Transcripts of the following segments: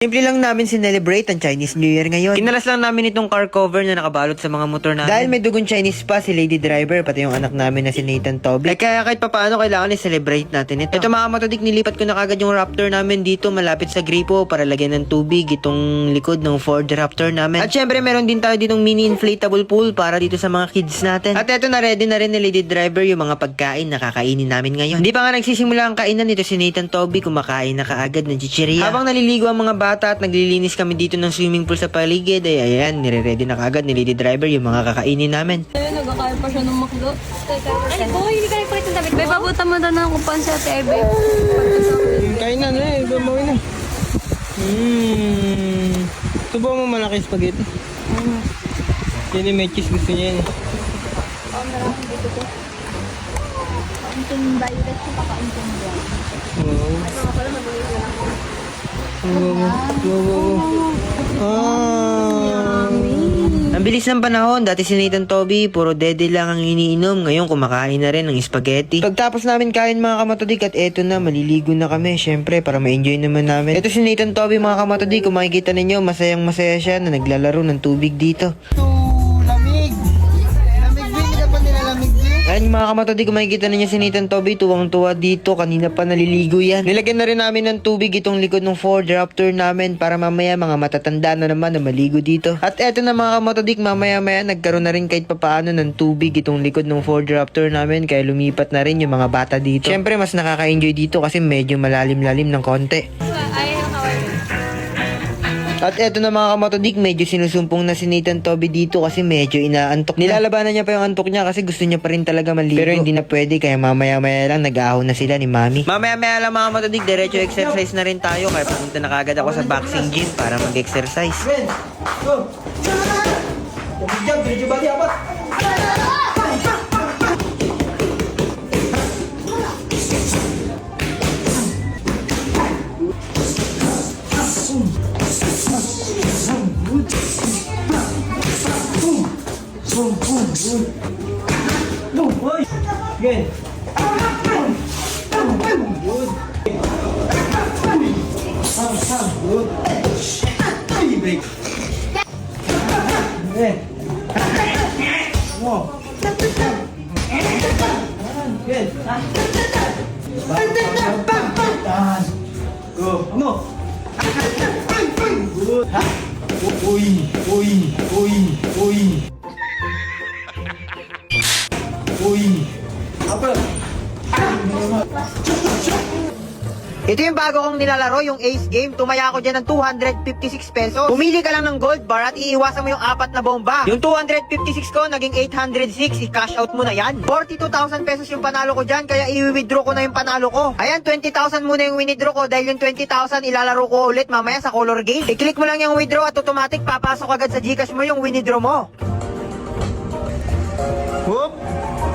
Simple lang namin sinelebrate ang Chinese New Year ngayon. Kinalas lang namin itong car cover na nakabalot sa mga motor namin. Dahil may dugong Chinese pa si Lady Driver, pati yung anak namin na si Nathan Toby. Kaya kahit papaano kailangan i-celebrate natin ito. Ito mga matodik, nilipat ko na kagad yung Raptor namin dito malapit sa gripo para lagyan ng tubig itong likod ng Ford Raptor namin. At syempre meron din tayo ditong mini inflatable pool para dito sa mga kids natin. At eto na ready na rin ni Lady Driver yung mga pagkain na kakainin namin ngayon. Hindi pa nga nagsisimula ang kainan nito si Nathan Toby, kumakain na kaagad ng chichirya. Habang naliligo ang mga bata at naglilinis kami dito ng swimming pool sa paligid, ay ayan, nire-ready na kagad ni Lady Driver yung mga kakainin namin. Ayun, nagkakain pa siya ng makdo. Ay, boy, hindi ka nagpalit ng damit. May babuta mo daw ng kupan sa Ate Kain na na, gumawin na. Subukan mo malaki spaghetti. Yan yung may cheese, gusto niya yan. Marami dito to. Kaunting violet sa pakaunting brown. Oo. Ano nga pala, mabilis na lang. Ang bilis ng panahon, dati si Nathan Toby, puro dede lang ang iniinom. Ngayon kumakain na rin ng spaghetti. Pagtapos namin kain mga kamatodik at eto na, maliligo na kami. Syempre, para ma-enjoy naman namin. Ito si Nathan Toby mga kamatodik, kung makikita ninyo, masayang masaya siya na naglalaro ng tubig dito. Lamig! Lamig din, hindi ka pa nilalamig din? Ayan mga kamatodik, kung makikita ninyo si Nathan Toby, tuwang-tuwa dito. Kanina pa naliligo yan. Nilagyan na rin namin ng tubig itong likod ng Ford Raptor namin para mamaya mga matatanda na naman na maligo dito. At eto na mga kamatodik, mamaya-maya nagkaroon na rin kahit papaano ng tubig itong likod ng Ford Raptor namin, kaya lumipat na rin yung mga bata dito. Syempre mas nakaka-enjoy dito kasi medyo malalim-lalim ng konti. At eto na mga kamatodik, medyo sinusumpong na si Nathan Toby dito kasi medyo inaantok na. Nilalabanan niya pa yung antok niya kasi gusto niya pa rin talaga maligo. Pero hindi na pwede kaya mamaya-maya lang nag-aahon na sila ni Mami. Mamaya-maya lang mga kamatodik, diretso exercise na rin tayo kaya pupunta na kagad ako sa boxing gym para mag-exercise. Go! Diretso body, apat! Again. Good. Good. Break. Again. More. Good. Go. More. Good. Uy, uy, uy, uy. Uy. Apa? Ito yung bago kong nilalaro, yung Ace Game. Tumaya ako dyan ng 256 pesos. Pumili ka lang ng gold bar at iiwasan mo yung 4 na bomba. Yung 256 ko, naging 806. I-cash out mo na yan. 42,000 pesos yung panalo ko dyan, kaya i-withdraw ko na yung panalo ko. Ayan, 20,000 muna yung withdraw ko dahil yung 20,000 ilalaro ko ulit mamaya sa color game. I-click mo lang yung withdraw at automatic papasok agad sa Gcash mo yung withdraw mo. Whoop!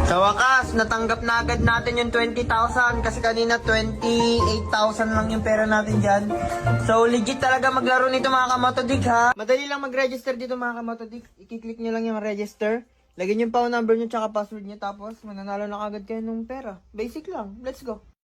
Sa wakas, natanggap na agad natin yung 20,000 kasi kanina 28,000 lang yung pera natin dyan. So legit talaga maglaro nito mga kamatodik ha. Madali lang mag-register dito mga kamatodik. I-click nyo lang yung register. Lagyan yung phone number nyo tsaka password nyo tapos mananalo na agad kayo ng pera. Basic lang. Let's go.